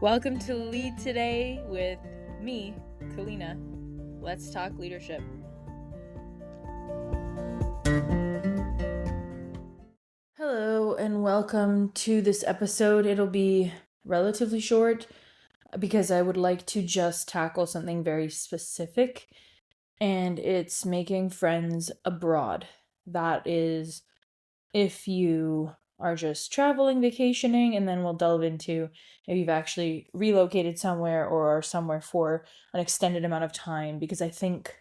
Welcome to Lead Today with me, Kalina. Let's talk leadership. Hello and welcome to this episode. It'll be relatively short because I would like to just tackle something very specific, and it's making friends abroad. That is, if you are just traveling, vacationing, and then we'll delve into if you've actually relocated somewhere or are somewhere for an extended amount of time, because I think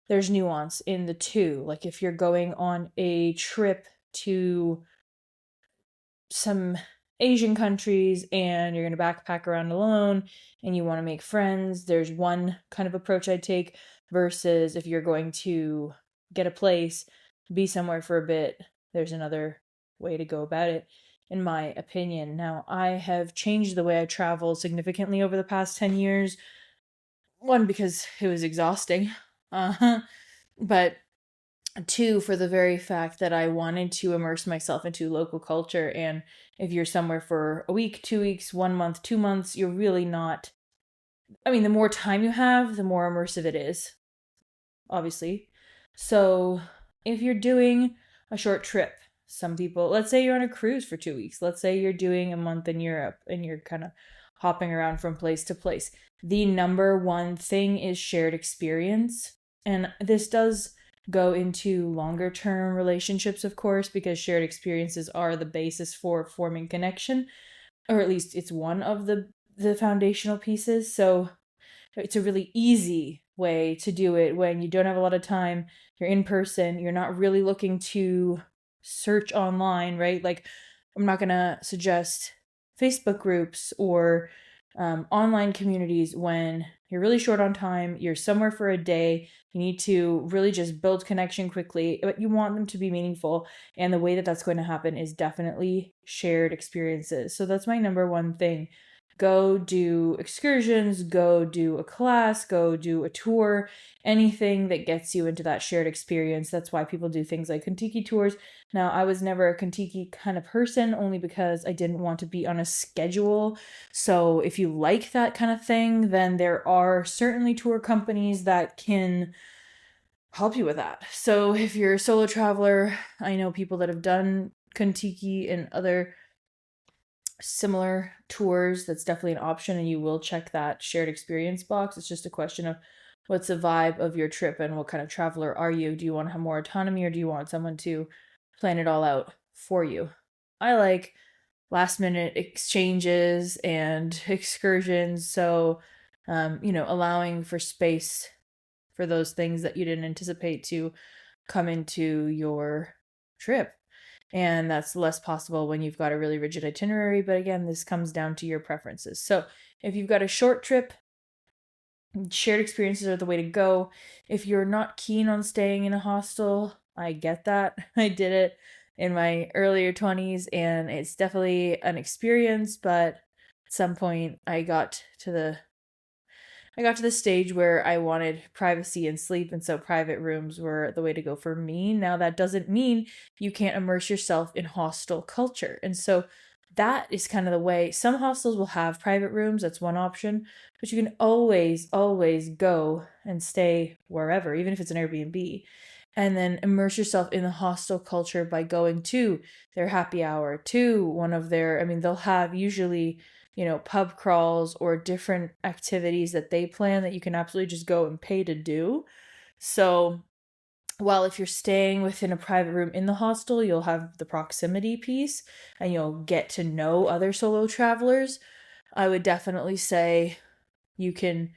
there's nuance in the two. Like if you're going on a trip to some Asian countries and you're going to backpack around alone and you want to make friends, there's one kind of approach I'd take, versus if you're going to get a place, be somewhere for a bit, there's another way to go about it, in my opinion. Now, I have changed the way I travel significantly over the past 10 years. One, because it was exhausting. But two, for the very fact that I wanted to immerse myself into local culture. And if you're somewhere for a week, 2 weeks, 1 month, 2 months, you're really not. I mean, the more time you have, the more immersive it is, obviously. So if you're doing a short trip, some people, let's say you're on a cruise for 2 weeks, let's say you're doing a month in Europe and you're kind of hopping around from place to place. The number one thing is shared experience. And this does go into longer term relationships, of course, because shared experiences are the basis for forming connection, or at least it's one of the foundational pieces. So it's a really easy way to do it when you don't have a lot of time, you're in person, you're not really looking to search online, right? Like, I'm not going to suggest Facebook groups or online communities when you're really short on time, you're somewhere for a day, you need to really just build connection quickly, but you want them to be meaningful. And the way that that's going to happen is definitely shared experiences. So that's my number one thing. Go do excursions, go do a class, go do a tour, anything that gets you into that shared experience. That's why people do things like Kentucky tours. Now, I was never a Kentucky kind of person, only because I didn't want to be on a schedule. So if you like that kind of thing, then there are certainly tour companies that can help you with that. So if you're a solo traveler, I know people that have done Kentucky and other similar tours. That's definitely an option, and you will check that shared experience box. It's just a question of what's the vibe of your trip and what kind of traveler are you? Do you want to have more autonomy, or do you want someone to plan it all out for you? I like last minute exchanges and excursions, so allowing for space for those things that you didn't anticipate to come into your trip. And that's less possible when you've got a really rigid itinerary. But again, this comes down to your preferences. So if you've got a short trip, shared experiences are the way to go. If you're not keen on staying in a hostel, I get that. I did it in my earlier 20s, and it's definitely an experience. But at some point, I got to the stage where I wanted privacy and sleep, and so private rooms were the way to go for me. Now, that doesn't mean you can't immerse yourself in hostel culture. And so that is kind of the way. Some hostels will have private rooms, that's one option, but you can always go and stay wherever, even if it's an Airbnb, and then immerse yourself in the hostel culture by going to their happy hour, to one of their, they'll have usually pub crawls or different activities that they plan that you can absolutely just go and pay to do. So while if you're staying within a private room in the hostel, you'll have the proximity piece and you'll get to know other solo travelers, I would definitely say you can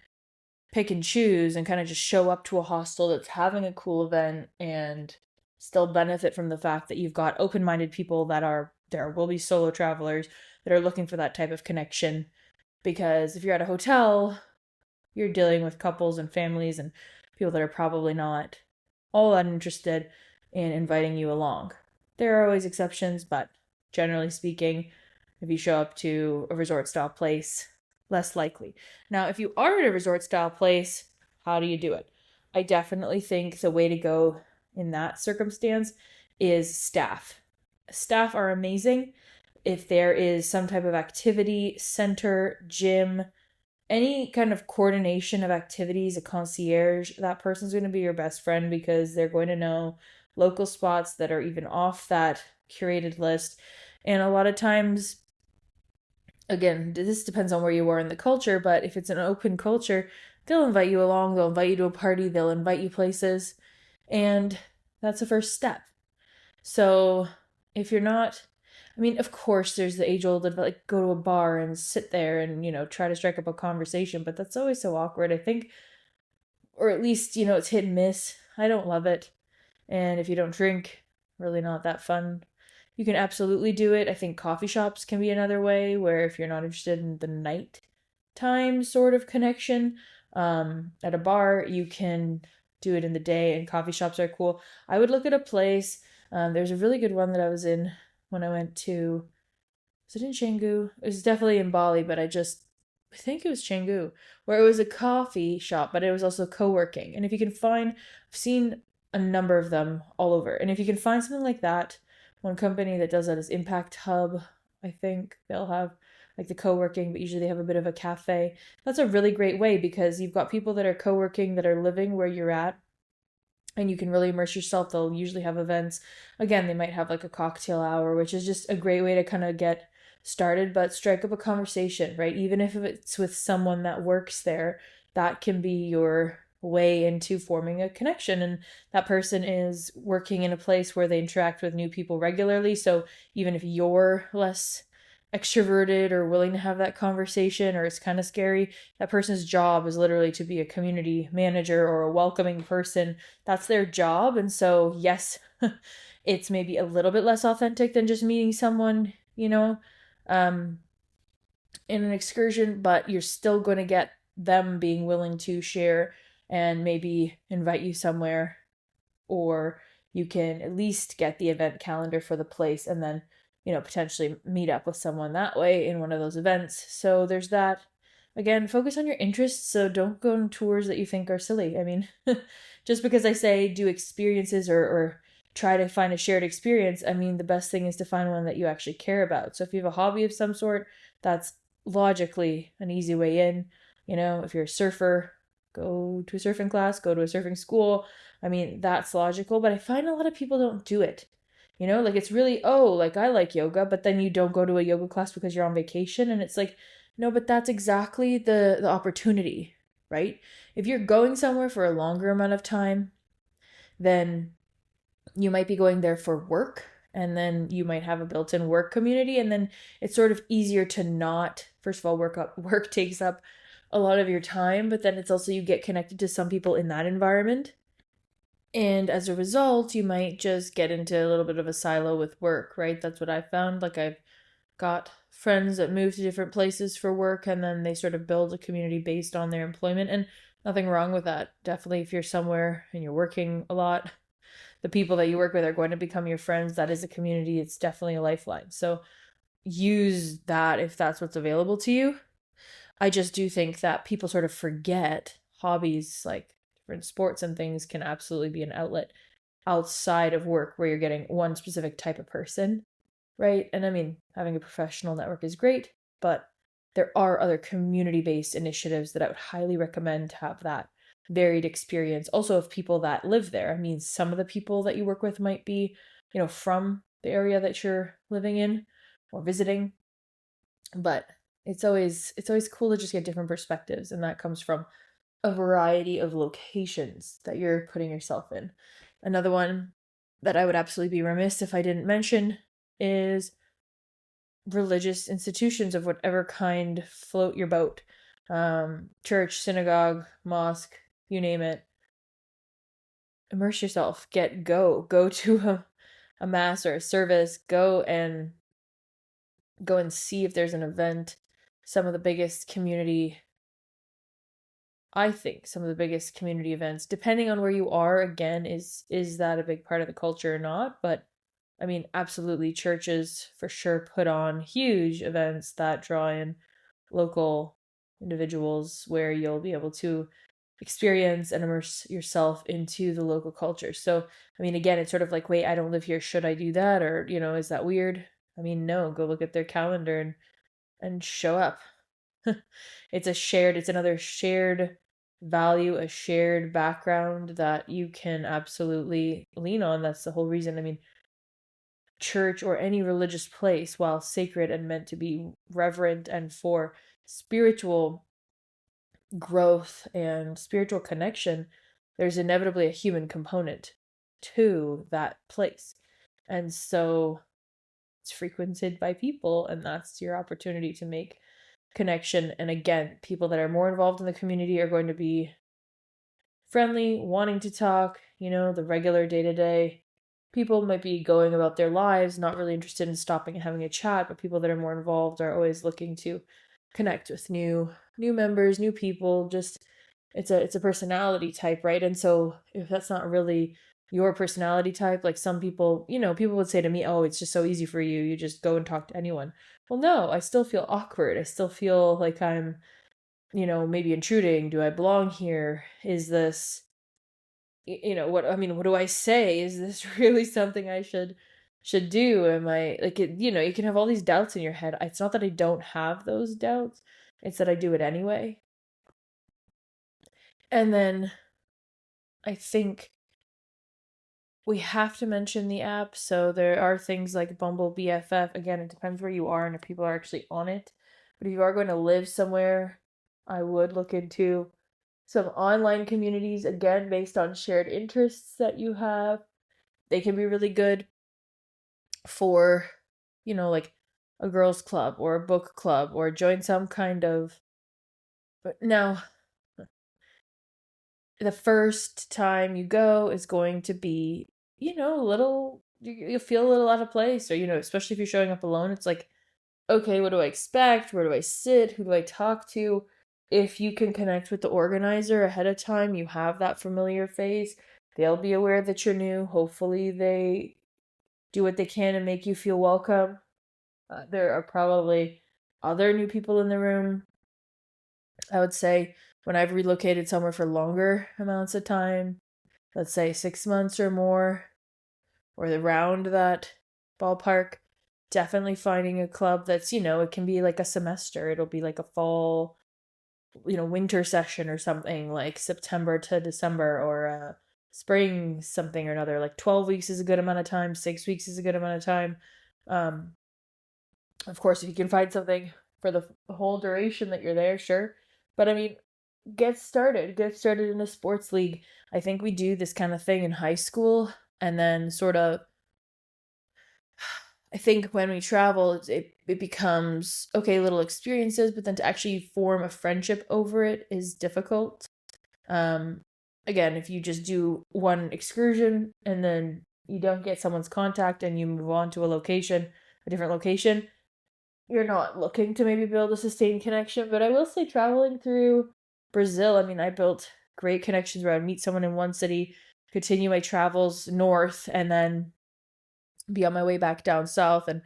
pick and choose and kind of just show up to a hostel that's having a cool event and still benefit from the fact that you've got open-minded people that are, there will be solo travelers that are looking for that type of connection. Because if you're at a hotel, you're dealing with couples and families and people that are probably not all that interested in inviting you along. There are always exceptions, but generally speaking, if you show up to a resort style place, less likely. Now, if you are at a resort style place, how do you do it? I definitely think the way to go in that circumstance is staff. Staff are amazing. if there is some type of activity center, gym, any kind of coordination of activities, a concierge, that person's going to be your best friend because they're going to know local spots that are even off that curated list. And a lot of times, again, this depends on where you are in the culture, but if it's an open culture, they'll invite you along, they'll invite you to a party, they'll invite you places, and that's the first step. So if you're not, I mean, of course, there's the age old, like, go to a bar and sit there and, try to strike up a conversation, but that's always so awkward, I think, or at least, it's hit and miss. I don't love it. And if you don't drink, really not that fun. You can absolutely do it. I think coffee shops can be another way where if you're not interested in the night time sort of connection, at a bar, you can do it in the day, and coffee shops are cool. I would look at a place. There's a really good one that I was in when I went to, was it in Canggu? It was definitely in Bali, but I think it was Canggu, where it was a coffee shop, but it was also co-working. And if you can find, I've seen a number of them all over. And if you can find something like that, one company that does that is Impact Hub. I think they'll have like the co-working, but usually they have a bit of a cafe. That's a really great way because you've got people that are co-working that are living where you're at, and you can really immerse yourself. They'll usually have events. Again, they might have like a cocktail hour, which is just a great way to kind of get started, but strike up a conversation, right? Even if it's with someone that works there, that can be your way into forming a connection. And that person is working in a place where they interact with new people regularly. So even if you're less extroverted or willing to have that conversation, or it's kind of scary, that person's job is literally to be a community manager or a welcoming person. That's their job. And so, yes, it's maybe a little bit less authentic than just meeting someone, um, in an excursion, but you're still going to get them being willing to share and maybe invite you somewhere, or you can at least get the event calendar for the place and then potentially meet up with someone that way in one of those events. So there's that. Again, focus on your interests, so don't go on tours that you think are silly. I mean, just because I say do experiences or try to find a shared experience, I mean, the best thing is to find one that you actually care about. So if you have a hobby of some sort, that's logically an easy way in. If you're a surfer, go to a surfing class, go to a surfing school. I mean, that's logical, but I find a lot of people don't do it. Like it's really, oh, like I like yoga, but then you don't go to a yoga class because you're on vacation. And it's like, no, but that's exactly the opportunity, right? If you're going somewhere for a longer amount of time, then you might be going there for work, and then you might have a built-in work community, and then it's sort of easier to not, first of all, work takes up a lot of your time, but then it's also you get connected to some people in that environment. And as a result, you might just get into a little bit of a silo with work, right? That's what I've found. Like I've got friends that move to different places for work, and then they sort of build a community based on their employment, and nothing wrong with that. Definitely if you're somewhere and you're working a lot, the people that you work with are going to become your friends. That is a community. It's definitely a lifeline. So use that if that's what's available to you. I just do think that people sort of forget hobbies like different sports and things can absolutely be an outlet outside of work where you're getting one specific type of person, right? And I mean, having a professional network is great, but there are other community-based initiatives that I would highly recommend to have that varied experience. Also, of people that live there. I mean, some of the people that you work with might be, from the area that you're living in or visiting, but it's always cool to just get different perspectives, and that comes from a variety of locations that you're putting yourself in. Another one that I would absolutely be remiss if I didn't mention is religious institutions of whatever kind float your boat. Church, synagogue, mosque, you name it. Immerse yourself. Go to a mass or a service. Go and see if there's an event. Some of the biggest community events, depending on where you are, again, is that a big part of the culture or not? But I mean, absolutely, churches for sure put on huge events that draw in local individuals where you'll be able to experience and immerse yourself into the local culture. So, I mean, again, it's sort of like, wait, I don't live here. Should I do that? Or, is that weird? I mean, no, go look at their calendar and show up. It's another shared value, a shared background that you can absolutely lean on. That's the whole reason. I mean, church or any religious place, while sacred and meant to be reverent and for spiritual growth and spiritual connection, there's inevitably a human component to that place. And so it's frequented by people, and that's your opportunity to make connection. And again, people that are more involved in the community are going to be friendly, wanting to talk, the regular day to day. People might be going about their lives, not really interested in stopping and having a chat, but people that are more involved are always looking to connect with new members, new people. Just it's a personality type, right? And so if that's not really your personality type, like some people, people would say to me, "Oh, it's just so easy for you. You just go and talk to anyone." Well, no, I still feel awkward. I still feel like I'm, maybe intruding. Do I belong here? Is this, what do I say? Is this really something I should do? Am I like it, you can have all these doubts in your head. It's not that I don't have those doubts. It's that I do it anyway. And then I think we have to mention the app. So there are things like Bumble BFF. Again, it depends where you are and if people are actually on it. But if you are going to live somewhere, I would look into some online communities, again, based on shared interests that you have. They can be really good for, like a girls' club or a book club, or join some kind of. But now, the first time you go is going to be, a little, you'll feel a little out of place, or, especially if you're showing up alone, it's like, okay, what do I expect? Where do I sit? Who do I talk to? If you can connect with the organizer ahead of time, you have that familiar face. They'll be aware that you're new. Hopefully, they do what they can to make you feel welcome. There are probably other new people in the room. I would say when I've relocated somewhere for longer amounts of time, let's say 6 months or more, or around that ballpark, definitely finding a club that's, it can be like a semester. It'll be like a fall, winter session or something, like September to December, or spring something or another. Like 12 weeks is a good amount of time, 6 weeks is a good amount of time. Of course, if you can find something for the whole duration that you're there, sure. But I mean, get started. Get started in a sports league. I think we do this kind of thing in high school, and then sort of, I think when we travel, it becomes okay, little experiences, but then to actually form a friendship over it is difficult. Um, Again, if you just do one excursion and then you don't get someone's contact and you move on to a different location, you're not looking to maybe build a sustained connection. But I will say, traveling through Brazil, I mean, I built great connections where I'd meet someone in one city, continue my travels north, and then be on my way back down south, and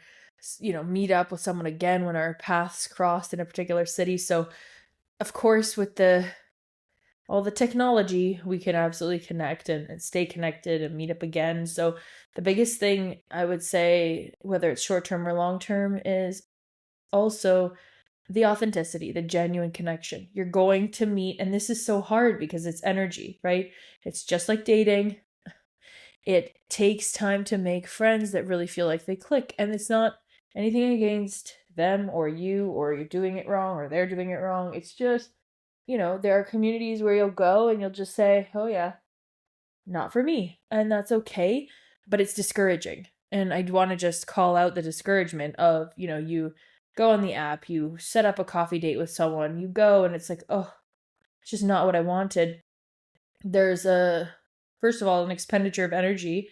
meet up with someone again when our paths crossed in a particular city. So of course, with all the technology, we can absolutely connect and stay connected and meet up again. So the biggest thing I would say, whether it's short term or long term, is also the authenticity, the genuine connection. You're going to meet, and this is so hard because it's energy, right? It's just like dating. It takes time to make friends that really feel like they click. And it's not anything against them or you, or you're doing it wrong or they're doing it wrong. It's just, there are communities where you'll go and you'll just say, oh, yeah, not for me. And that's okay. But it's discouraging. And I'd want to just call out the discouragement of, you go on the app, you set up a coffee date with someone, you go and it's like, oh, it's just not what I wanted. There's first of all, an expenditure of energy,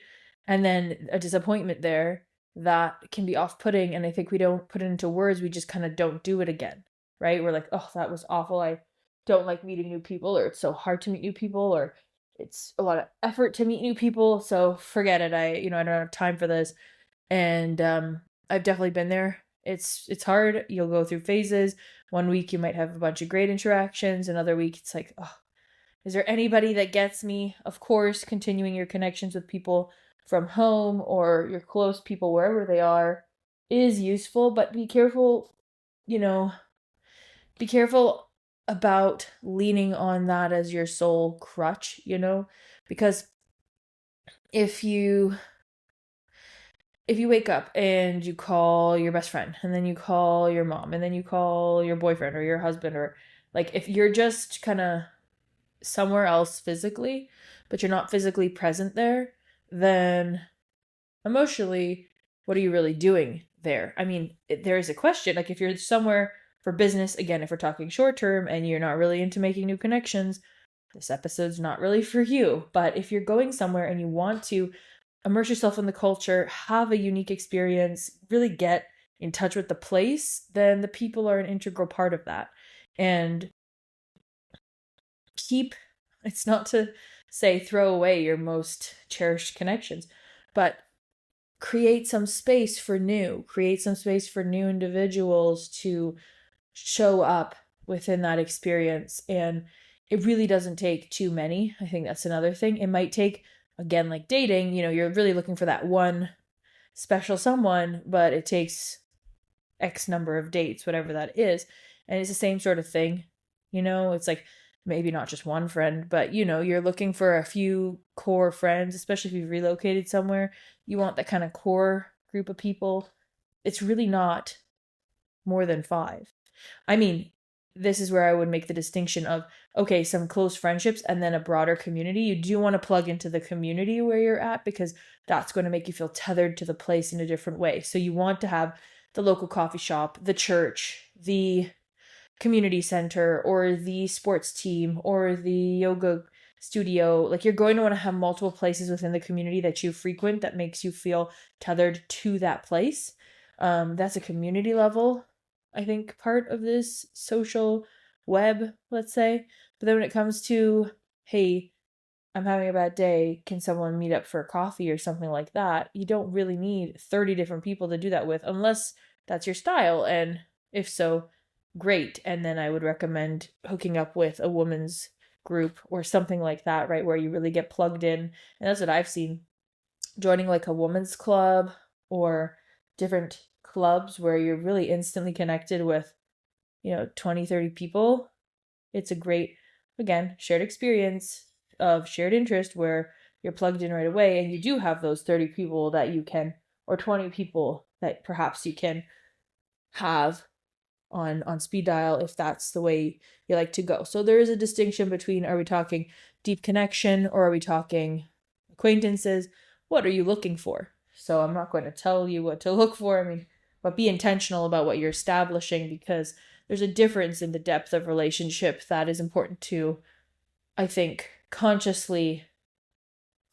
and then a disappointment there that can be off-putting. And I think we don't put it into words. We just kind of don't do it again, right? We're like, oh, that was awful. I don't like meeting new people, or it's so hard to meet new people, or it's a lot of effort to meet new people. So forget it. I don't have time for this. And I've definitely been there. It's hard. You'll go through phases. One week you might have a bunch of great interactions. Another week it's like, oh, is there anybody that gets me? Of course, continuing your connections with people from home or your close people wherever they are. is useful, but be careful, you know, be careful about leaning on that as your sole crutch, because if you if you wake up and you call your best friend and then you call your mom and then you call your boyfriend or your husband, or like if you're just kind of somewhere else physically but you're not physically present there, then emotionally, what are you really doing there? I mean, there is a question. Like, if you're somewhere for business, again, if we're talking short term and you're not really into making new connections, this episode's not really for you. But if you're going somewhere and you want to immerse yourself in the culture, have a unique experience, really get in touch with the place, then the people are an integral part of that. And it's not to say throw away your most cherished connections, but create some space for new individuals to show up within that experience. And it really doesn't take too many. I think that's another thing. It might take, again, like dating, you're really looking for that one special someone, but it takes X number of dates, whatever that is. And it's the same sort of thing. It's like maybe not just one friend, but you're looking for a few core friends, especially if you've relocated somewhere. You want that kind of core group of people. It's really not more than 5. I mean, this is where I would make the distinction of, okay, some close friendships and then a broader community. You do want to plug into the community where you're at, because that's going to make you feel tethered to the place in a different way. So you want to have the local coffee shop, the church, the community center, or the sports team, or the yoga studio. Like, you're going to want to have multiple places within the community that you frequent that makes you feel tethered to that place. That's a community level, I think, part of this social web, let's say. But then when it comes to, hey, I'm having a bad day, can someone meet up for a coffee or something like that? You don't really need 30 different people to do that with, unless that's your style. And if so, great. And then I would recommend hooking up with a woman's group or something like that, right? Where you really get plugged in. And that's what I've seen. Joining like a woman's club or different clubs where you're really instantly connected with, 20, 30 people. It's a great, again, shared experience of shared interest where you're plugged in right away, and you do have those 30 people that you can, or 20 people that perhaps you can have on speed dial if that's the way you like to go. So there is a distinction between, are we talking deep connection or are we talking acquaintances? What are you looking for? So I'm not going to tell you what to look for. I mean, but be intentional about what you're establishing, because there's a difference in the depth of relationship that is important to, I think, consciously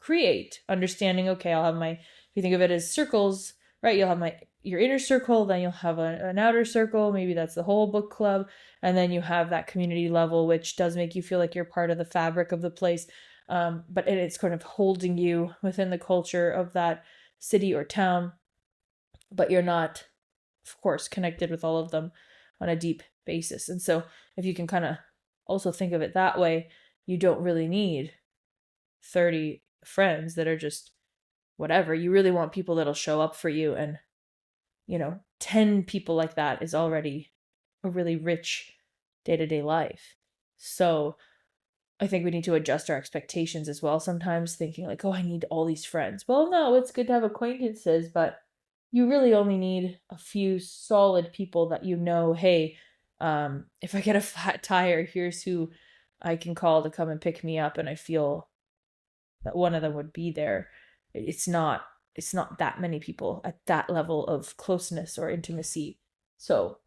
create. Understanding, okay, I'll have if you think of it as circles, right? You'll have your inner circle, then you'll have an outer circle, maybe that's the whole book club, and then you have that community level, which does make you feel like you're part of the fabric of the place. But it's kind of holding you within the culture of that city or town, but you're not, of course, connected with all of them on a deep basis. And so if you can kind of also think of it that way, you don't really need 30 friends that are just whatever. You really want people that'll show up for you, and 10 people like that is already a really rich day-to-day life. So I think we need to adjust our expectations as well, sometimes thinking like, oh, I need all these friends. Well, no, it's good to have acquaintances, but you really only need a few solid people that hey, if I get a flat tire, here's who I can call to come and pick me up, and I feel that one of them would be there. It's not that many people at that level of closeness or intimacy. So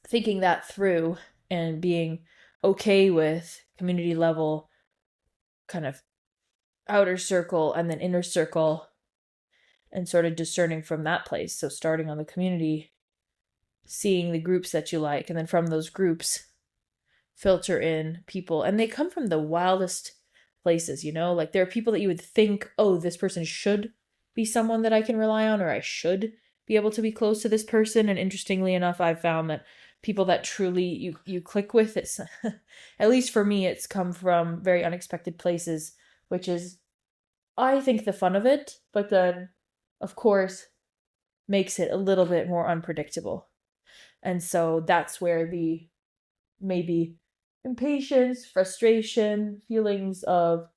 thinking that through and being okay with community level, kind of outer circle and then inner circle, and sort of discerning from that place. So starting on the community, seeing the groups that you like, and then from those groups filter in people, and they come from the wildest places. Like, there are people that you would think, oh, this person should be someone that I can rely on, or I should be able to be close to this person. And interestingly enough, I've found that people that truly you click with, it's at least for me, it's come from very unexpected places, which is, I think, the fun of it. But then, of course, makes it a little bit more unpredictable. And so that's where the maybe impatience, frustration, feelings of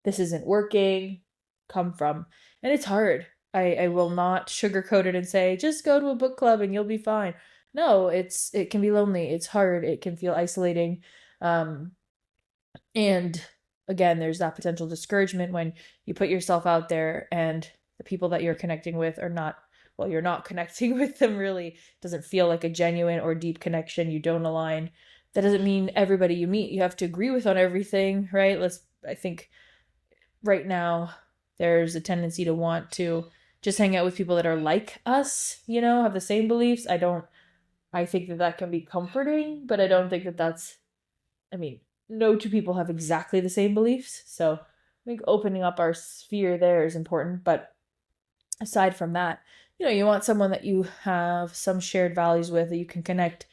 this isn't working come from. And it's hard. I will not sugarcoat it and say, just go to a book club and you'll be fine. No, it can be lonely. It's hard. It can feel isolating. And again, there's that potential discouragement when you put yourself out there and the people that you're connecting with are not, well, you're not connecting with them really. It doesn't feel like a genuine or deep connection. You don't align. That doesn't mean everybody you meet you have to agree with on everything, right? I think right now there's a tendency to want to just hang out with people that are like us, have the same beliefs. I think that can be comforting, but I don't think I mean, no two people have exactly the same beliefs. So I think opening up our sphere there is important. But aside from that, you want someone that you have some shared values with, that you can connect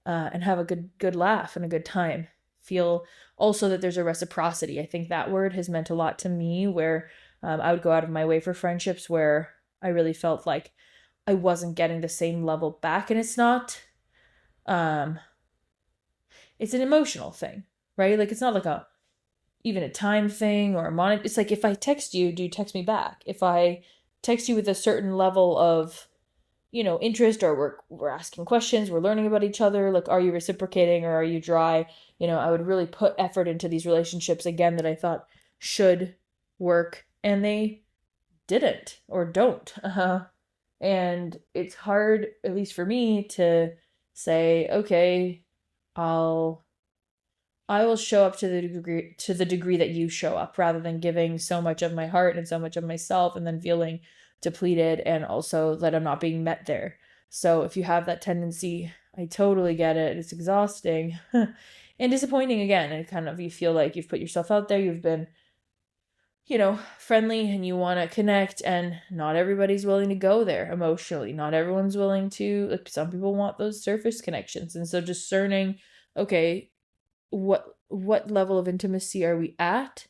and have a good laugh and a good time. Feel also that there's a reciprocity. I think that word has meant a lot to me, where I would go out of my way for friendships where I really felt like I wasn't getting the same level back. And it's not, it's an emotional thing, right? Like it's not like even a time thing or a money. It's like if I text you, do you text me back? If I text you with a certain level of interest, or we're asking questions, we're learning about each other, like, are you reciprocating or are you dry? I would really put effort into these relationships again that I thought should work, and they didn't or don't. And it's hard, at least for me, to say, okay, I will show up to the degree that you show up, rather than giving so much of my heart and so much of myself and then feeling depleted, and also that I'm not being met there. So if you have that tendency, I totally get it. It's exhausting and disappointing again. And kind of, you feel like you've put yourself out there, you've been, friendly, and you want to connect, and not everybody's willing to go there emotionally. Not everyone's willing to, like, some people want those surface connections. And so discerning, okay, what level of intimacy are we at?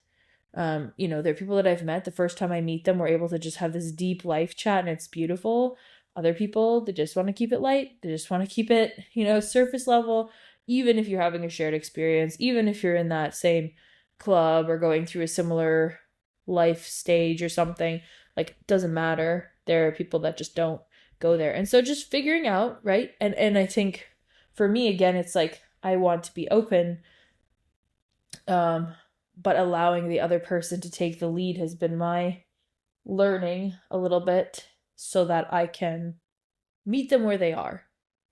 There are people that I've met, the first time I meet them, we're able to just have this deep life chat and it's beautiful. Other people, they just want to keep it light. They just want to keep it, surface level. Even if you're having a shared experience, even if you're in that same club or going through a similar life stage or something, like, it doesn't matter. There are people that just don't go there. And so just figuring out, right? And I think for me, again, it's like, I want to be open, but allowing the other person to take the lead has been my learning a little bit, so that I can meet them where they are.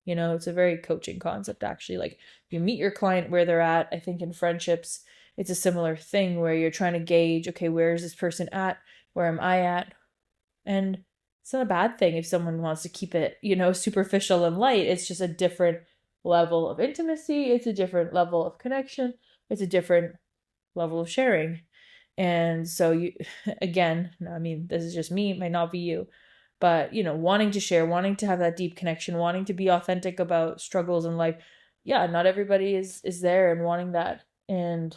It's a very coaching concept, actually. Like, you meet your client where they're at. I think in friendships, it's a similar thing where you're trying to gauge, okay, where is this person at? Where am I at? And it's not a bad thing if someone wants to keep it, superficial and light. It's just a different level of intimacy. It's a different level of connection. It's a different level of sharing. And so you, again, I mean, this is just me, it might not be you, but wanting to share, wanting to have that deep connection, wanting to be authentic about struggles in life. Yeah, not everybody is there and wanting that, and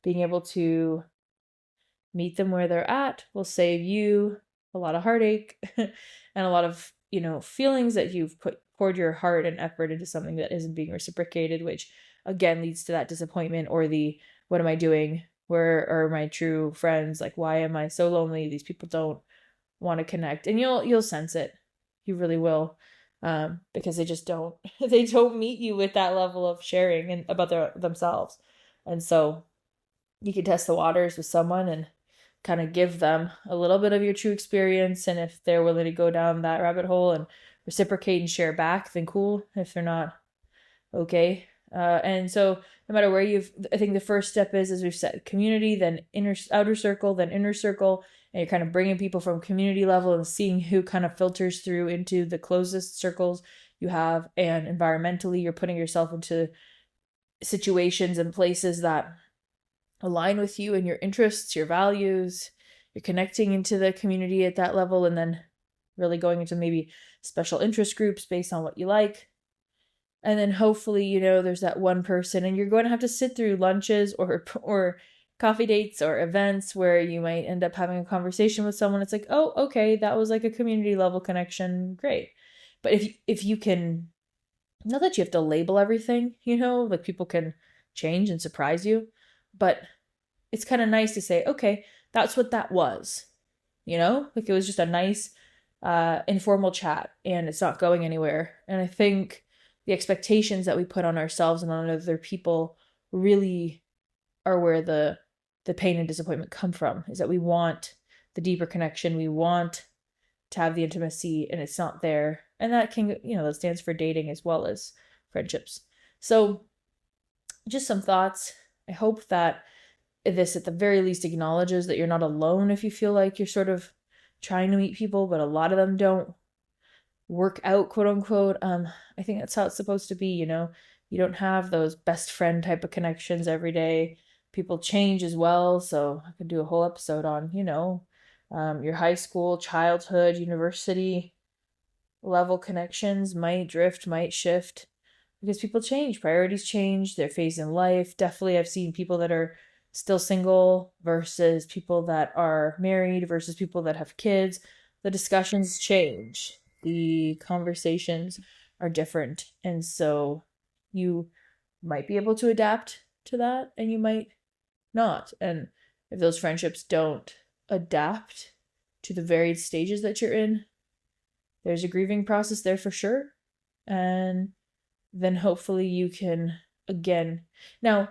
being able to meet them where they're at will save you a lot of heartache and a lot of, feelings that you've poured your heart and effort into something that isn't being reciprocated, which again leads to that disappointment, or the, what am I doing? Where are my true friends? Like, why am I so lonely? These people don't want to connect. And you'll sense it. You really will. Because they just don't, they don't meet you with that level of sharing and about themselves. And so you can test the waters with someone and kind of give them a little bit of your true experience. And if they're willing to go down that rabbit hole and reciprocate and share back, then cool. If they're not, okay. And so no matter where I think the first step is, as we've said, community, then outer circle, then inner circle, and you're kind of bringing people from community level and seeing who kind of filters through into the closest circles you have. And environmentally, you're putting yourself into situations and places that align with you and your interests, your values. You're connecting into the community at that level, and then really going into maybe special interest groups based on what you like. And then hopefully, there's that one person, and you're going to have to sit through lunches or coffee dates or events where you might end up having a conversation with someone. It's like, oh, okay, that was like a community level connection. Great. But if you can, not that you have to label everything, like people can change and surprise you, but it's kind of nice to say, okay, that's what that was. Like it was just a nice informal chat and it's not going anywhere. And I think the expectations that we put on ourselves and on other people really are where the pain and disappointment come from, is that we want the deeper connection, we want to have the intimacy, and it's not there. And that can, that stands for dating as well as friendships. So just some thoughts. I hope that this at the very least acknowledges that you're not alone if you feel like you're sort of trying to meet people, but a lot of them don't work out, quote unquote. I think that's how it's supposed to be. You don't have those best friend type of connections every day. People change as well. So I could do a whole episode on, your high school, childhood, university level connections might drift, might shift because people change, priorities change, their phase in life. Definitely, I've seen people that are still single versus people that are married versus people that have kids. The discussions change, the conversations are different. And so you might be able to adapt to that and you might not. And if those friendships don't adapt to the varied stages that you're in, there's a grieving process there for sure. And then hopefully you can, again, now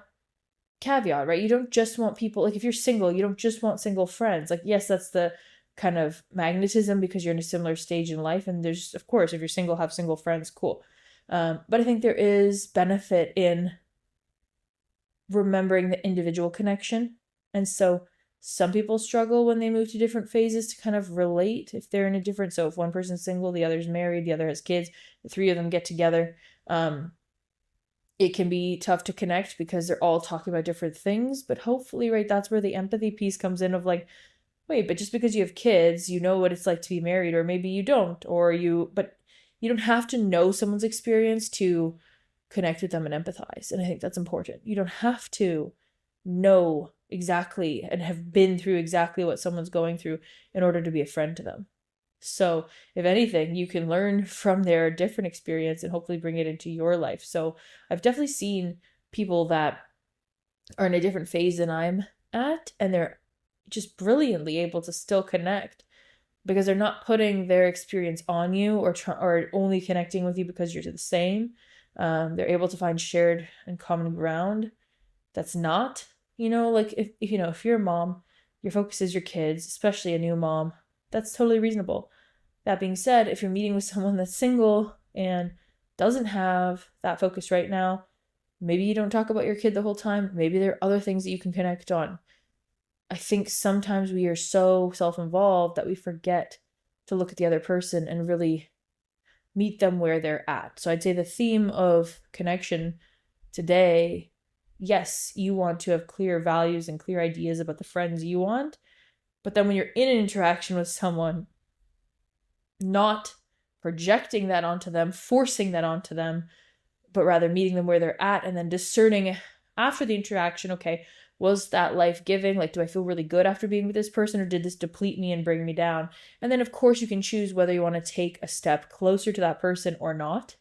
caveat, right? You don't just want people, like if you're single, you don't just want single friends. Like, yes, that's the kind of magnetism because you're in a similar stage in life. And there's, of course, if you're single, have single friends, cool. But I think there is benefit in remembering the individual connection. And so some people struggle when they move to different phases to kind of relate if they're in a different, so if one person's single, the other's married, the other has kids, the three of them get together. It can be tough to connect because they're all talking about different things, but hopefully, right, that's where the empathy piece comes in of like, wait, but just because you have kids, you know what it's like to be married, or maybe you don't, but you don't have to know someone's experience to connect with them and empathize. And I think that's important. You don't have to know exactly and have been through exactly what someone's going through in order to be a friend to them. So if anything, you can learn from their different experience and hopefully bring it into your life. So I've definitely seen people that are in a different phase than I'm at, and they're just brilliantly able to still connect because they're not putting their experience on you or only connecting with you because you're the same. They're able to find shared and common ground that's not, like if you're a mom, your focus is your kids, especially a new mom, that's totally reasonable. That being said, if you're meeting with someone that's single and doesn't have that focus right now, maybe you don't talk about your kid the whole time. Maybe there are other things that you can connect on. I think sometimes we are so self-involved that we forget to look at the other person and really meet them where they're at. So I'd say the theme of connection today, yes, you want to have clear values and clear ideas about the friends you want, but then when you're in an interaction with someone, not projecting that onto them, forcing that onto them, but rather meeting them where they're at and then discerning after the interaction, okay, was that life-giving? Like, do I feel really good after being with this person, or did this deplete me and bring me down? And then, of course, you can choose whether you want to take a step closer to that person or not.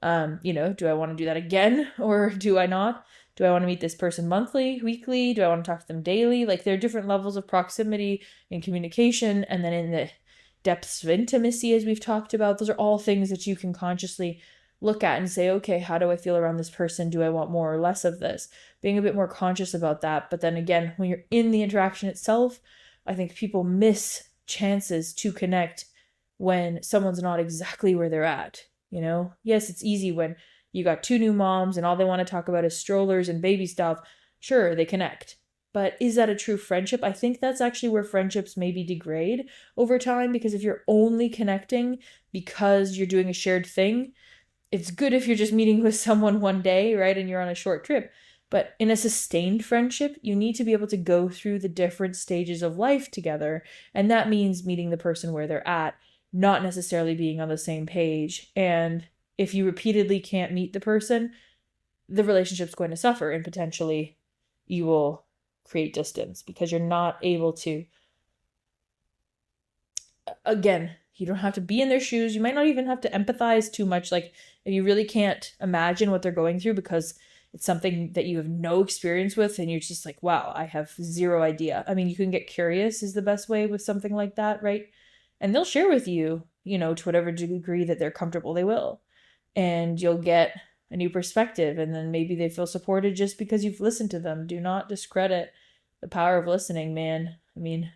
Do I want to do that again or do I not? Do I want to meet this person monthly, weekly? Do I want to talk to them daily? Like, there are different levels of proximity and communication. And then in the depths of intimacy, as we've talked about, those are all things that you can consciously look at and say, okay, how do I feel around this person? Do I want more or less of this? Being a bit more conscious about that. But then again, when you're in the interaction itself, I think people miss chances to connect when someone's not exactly where they're at. Yes, it's easy when you got two new moms and all they want to talk about is strollers and baby stuff. Sure, they connect. But is that a true friendship? I think that's actually where friendships maybe degrade over time, because if you're only connecting because you're doing a shared thing, it's good if you're just meeting with someone one day, right, and you're on a short trip. But in a sustained friendship, you need to be able to go through the different stages of life together. And that means meeting the person where they're at, not necessarily being on the same page. And if you repeatedly can't meet the person, the relationship's going to suffer and potentially you will create distance because you're not able to, again, you don't have to be in their shoes. You might not even have to empathize too much. Like if you really can't imagine what they're going through because it's something that you have no experience with and you're just like, wow, I have zero idea. I mean, you can get curious is the best way with something like that, right? And they'll share with you, to whatever degree that they're comfortable, they will. And you'll get a new perspective, and then maybe they feel supported just because you've listened to them. Do not discredit the power of listening, man. I mean,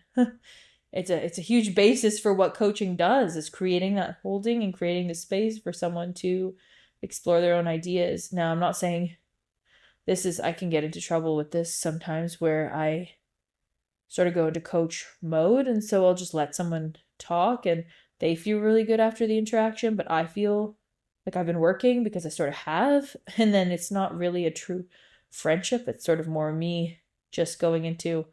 it's a huge basis for what coaching does, is creating that holding and creating the space for someone to explore their own ideas. Now, I'm not saying I can get into trouble with this sometimes where I sort of go into coach mode, and so I'll just let someone talk and they feel really good after the interaction, but I feel like I've been working because I sort of have, and then it's not really a true friendship. It's sort of more me just going into,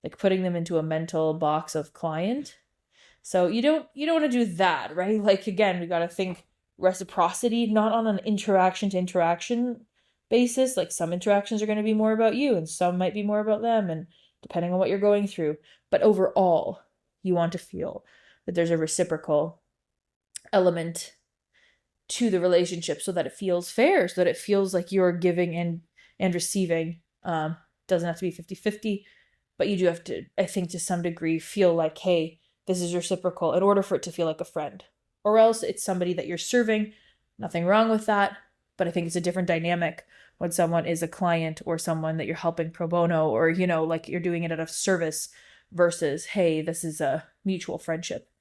like, putting them into a mental box of client. So you don't want to do that, right? Like, again, we got to think reciprocity, not on an interaction to interaction basis. Like, some interactions are going to be more about you and some might be more about them, and depending on what you're going through. But overall, you want to feel that there's a reciprocal element to the relationship so that it feels fair, so that it feels like you're giving and receiving. Doesn't have to be 50-50, but you do have to, I think, to some degree feel like, hey, this is reciprocal in order for it to feel like a friend. Or else it's somebody that you're serving. Nothing wrong with that, but I think it's a different dynamic when someone is a client or someone that you're helping pro bono, or, like you're doing it out of service versus, hey, this is a mutual friendship.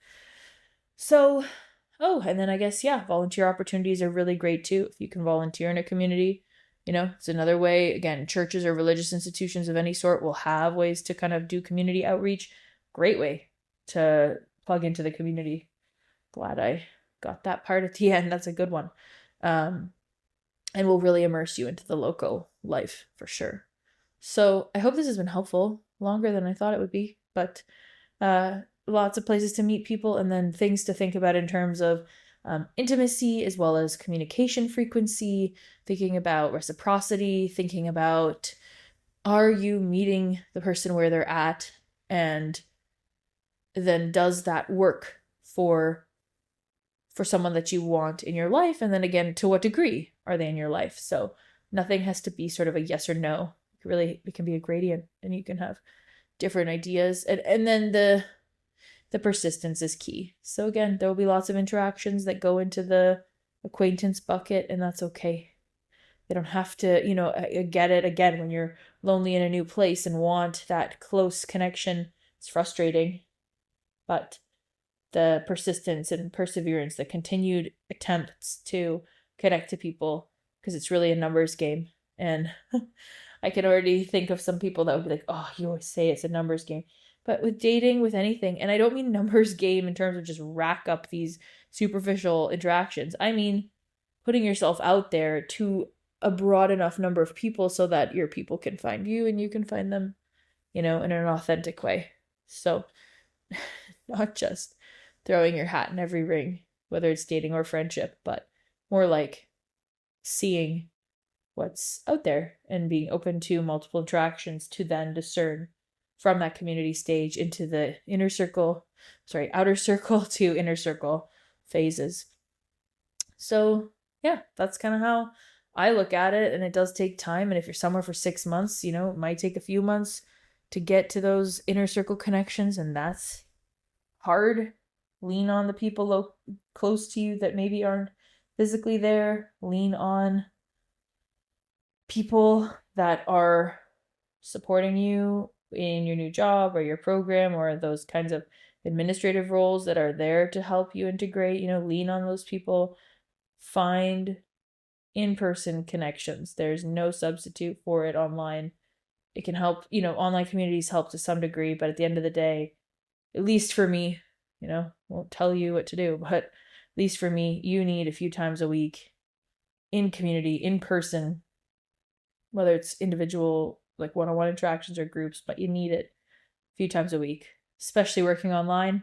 So, and then I guess, yeah, volunteer opportunities are really great too. If you can volunteer in a community, it's another way. Again, churches or religious institutions of any sort will have ways to kind of do community outreach. Great way to plug into the community. Glad I got that part at the end. That's a good one. And will really immerse you into the local life for sure. So I hope this has been helpful. Longer than I thought it would be, but lots of places to meet people, and then things to think about in terms of intimacy as well as communication frequency, thinking about reciprocity, thinking about, are you meeting the person where they're at, and then does that work for someone that you want in your life? And then again, to what degree are they in your life? So nothing has to be sort of a yes or no. It can be a gradient, and you can have different ideas. And then the persistence is key. So again, there will be lots of interactions that go into the acquaintance bucket, and that's okay. They don't have to, I get it. Again, when you're lonely in a new place and want that close connection, it's frustrating. But the persistence and perseverance, the continued attempts to connect to people, because it's really a numbers game. And I can already think of some people that would be like, oh, you always say it's a numbers game. But with dating, with anything, and I don't mean numbers game in terms of just rack up these superficial interactions. I mean putting yourself out there to a broad enough number of people so that your people can find you and you can find them, in an authentic way. So not just throwing your hat in every ring, whether it's dating or friendship, but more like seeing what's out there and being open to multiple interactions to then discern from that community stage into the outer circle to inner circle phases. So yeah, that's kind of how I look at it. And it does take time. And if you're somewhere for 6 months, it might take a few months to get to those inner circle connections. And that's hard. Lean on the people close to you that maybe aren't physically there. Lean on people that are supporting you in your new job or your program, or those kinds of administrative roles that are there to help you integrate. Lean on those people. Find in-person connections. There's no substitute for it online. It can help, online communities help to some degree, but at the end of the day, at least for me, won't tell you what to do, but at least for me, you need a few times a week in community, in person, whether it's individual, like one-on-one interactions or groups, but you need it a few times a week, especially working online.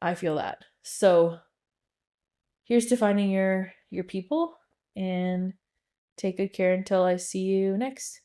I feel that. So here's to finding your people, and take good care until I see you next.